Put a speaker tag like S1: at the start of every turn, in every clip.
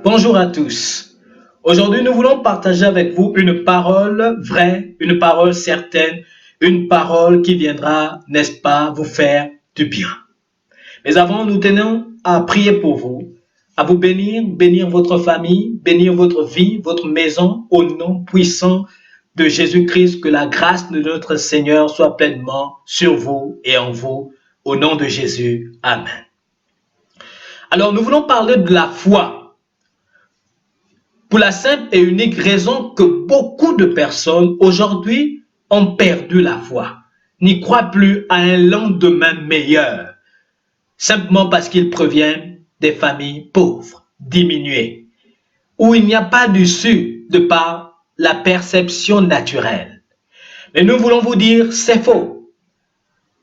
S1: Bonjour à tous. Aujourd'hui, nous voulons partager avec vous une parole vraie, une parole certaine, une parole qui viendra, n'est-ce pas, vous faire du bien. Mais avant, nous tenons à prier pour vous, à vous bénir, bénir votre famille, bénir votre vie, votre maison, au nom puissant de Jésus-Christ, que la grâce de notre Seigneur soit pleinement sur vous et en vous, au nom de Jésus. Amen. Alors, nous voulons parler de la foi. Pour la simple et unique raison que beaucoup de personnes aujourd'hui ont perdu la foi, n'y croient plus à un lendemain meilleur, simplement parce qu'ils proviennent des familles pauvres, diminuées, où il n'y a pas d'issue de par la perception naturelle. Mais nous voulons vous dire, c'est faux.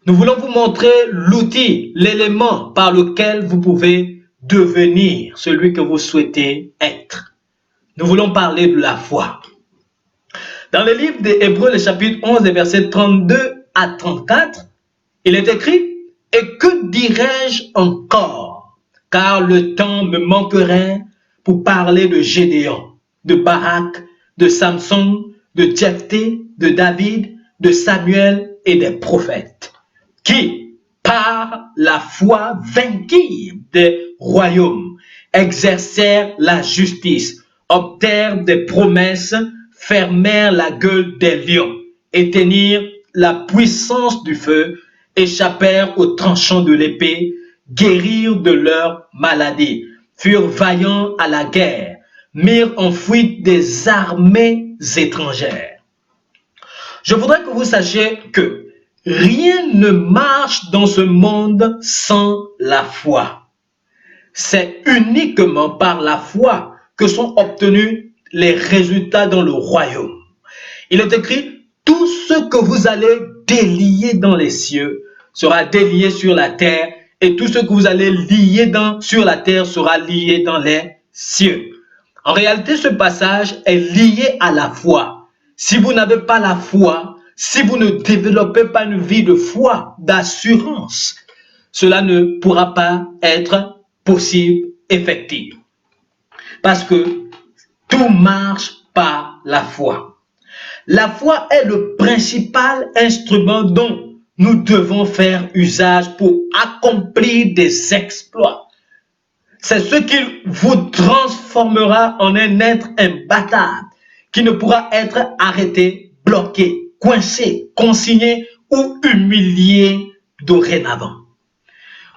S1: Nous voulons vous montrer l'outil, l'élément par lequel vous pouvez devenir celui que vous souhaitez être. Nous voulons parler de la foi. Dans le livre des Hébreux, le chapitre 11, les versets 32 à 34, il est écrit « Et que dirais-je encore? Car le temps me manquerait pour parler de Gédéon, de Barak, de Samson, de Jephthé, de David, de Samuel et des prophètes, qui, par la foi, vainquirent des royaumes, exercèrent la justice, obtinrent des promesses, fermèrent la gueule des lions, éteignirent la puissance du feu, échappèrent aux tranchants de l'épée, guérirent de leur maladie, furent vaillants à la guerre, mirent en fuite des armées étrangères. » Je voudrais que vous sachiez que rien ne marche dans ce monde sans la foi. C'est uniquement par la foi que sont obtenus les résultats dans le royaume. Il est écrit, tout ce que vous allez délier dans les cieux sera délié sur la terre, et tout ce que vous allez lier sur la terre sera lié dans les cieux. En réalité, ce passage est lié à la foi. Si vous n'avez pas la foi, si vous ne développez pas une vie de foi, d'assurance, cela ne pourra pas être possible, effectif. Parce que tout marche par la foi. La foi est le principal instrument dont nous devons faire usage pour accomplir des exploits. C'est ce qui vous transformera en un être imbattable, qui ne pourra être arrêté, bloqué, coincé, consigné ou humilié dorénavant.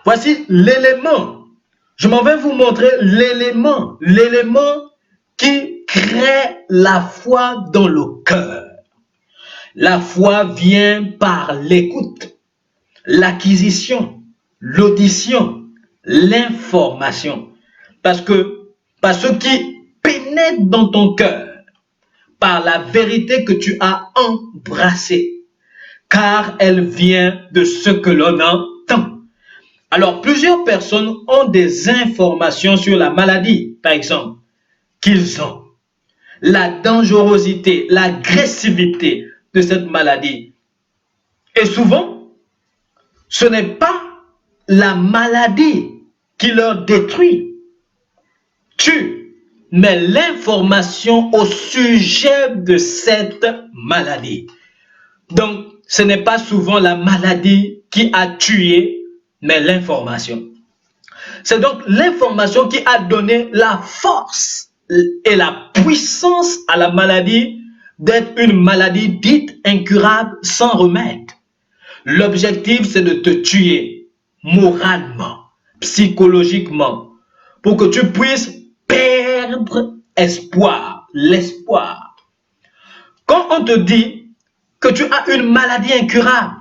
S1: Voici l'élément. Je m'en vais vous montrer l'élément qui crée la foi dans le cœur. La foi vient par l'écoute, l'acquisition, l'audition, l'information. Parce ce qui pénètre dans ton cœur, par la vérité que tu as embrassée, car elle vient de ce que l'on entend. Alors, plusieurs personnes ont des informations sur la maladie, par exemple, qu'ils ont, la dangerosité, l'agressivité de cette maladie. Et souvent, ce n'est pas la maladie qui leur détruit, tue, mais l'information au sujet de cette maladie. Donc, ce n'est pas souvent la maladie qui a tué, mais l'information. C'est donc l'information qui a donné la force et la puissance à la maladie d'être une maladie dite incurable sans remède. L'objectif, c'est de te tuer moralement, psychologiquement, pour que tu puisses perdre espoir, l'espoir. Quand on te dit que tu as une maladie incurable,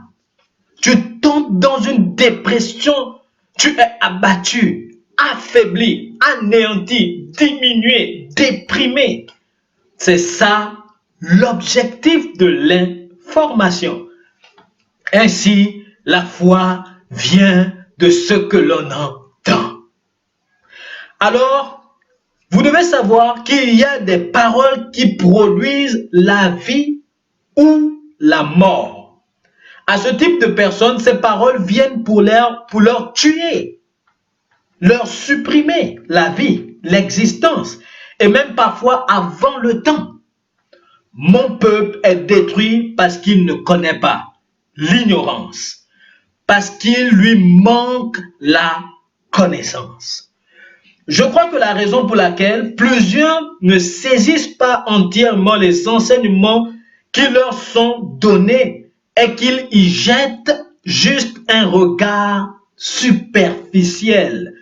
S1: tu tombes dans une dépression, tu es abattu, affaibli, anéanti, diminué, déprimé. C'est ça l'objectif de l'information. Ainsi, la foi vient de ce que l'on entend. Alors, vous devez savoir qu'il y a des paroles qui produisent la vie ou la mort. À ce type de personnes, ces paroles viennent pour leur tuer, leur supprimer la vie, l'existence, et même parfois avant le temps. Mon peuple est détruit parce qu'il ne connaît pas l'ignorance, parce qu'il lui manque la connaissance. Je crois que la raison pour laquelle plusieurs ne saisissent pas entièrement les enseignements qui leur sont donnés est qu'ils y jettent juste un regard superficiel,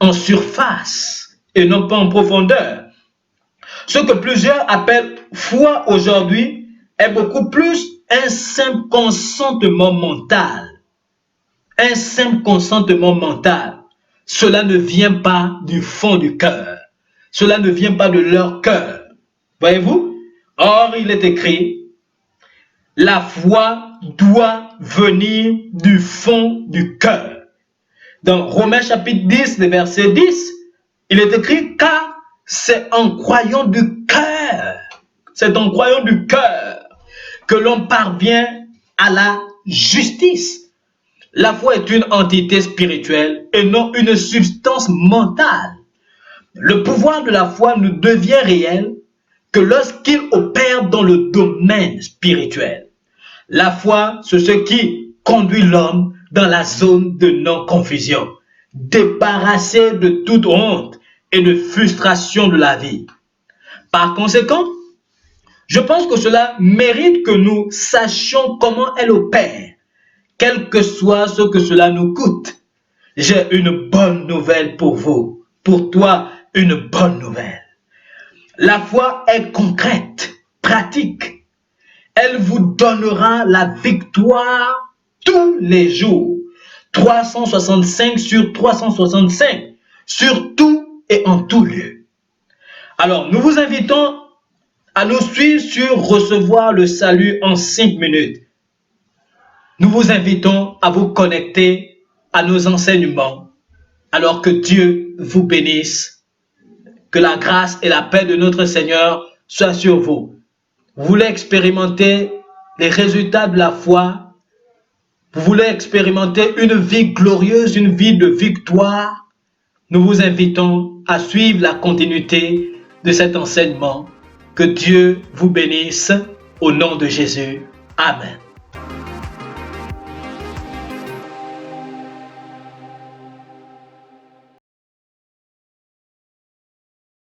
S1: en surface et non pas en profondeur. Ce que plusieurs appellent foi aujourd'hui est beaucoup plus un simple consentement mental. Un simple consentement mental. Cela ne vient pas du fond du cœur. Cela ne vient pas de leur cœur. Voyez-vous? Or, il est écrit, la foi doit venir du fond du cœur. Dans Romains chapitre 10, le verset 10, il est écrit, car c'est en croyant du cœur, que l'on parvient à la justice. La foi est une entité spirituelle et non une substance mentale. Le pouvoir de la foi ne devient réel que lorsqu'il opère dans le domaine spirituel. La foi, c'est ce qui conduit l'homme dans la zone de non-confusion, débarrassé de toute honte et de frustration de la vie. Par conséquent, je pense que cela mérite que nous sachions comment elle opère, quel que soit ce que cela nous coûte. J'ai une bonne nouvelle pour vous, pour toi, une bonne nouvelle. La foi est concrète, pratique. Elle vous donnera la victoire tous les jours, 365 sur 365, sur tout et en tout lieu. Alors, nous vous invitons à nous suivre sur Recevoir le salut en 5 minutes. Nous vous invitons à vous connecter à nos enseignements, alors que Dieu vous bénisse, que la grâce et la paix de notre Seigneur soient sur vous. Vous voulez expérimenter les résultats de la foi, vous voulez expérimenter une vie glorieuse, une vie de victoire, nous vous invitons à suivre la continuité de cet enseignement. Que Dieu vous bénisse au nom de Jésus. Amen.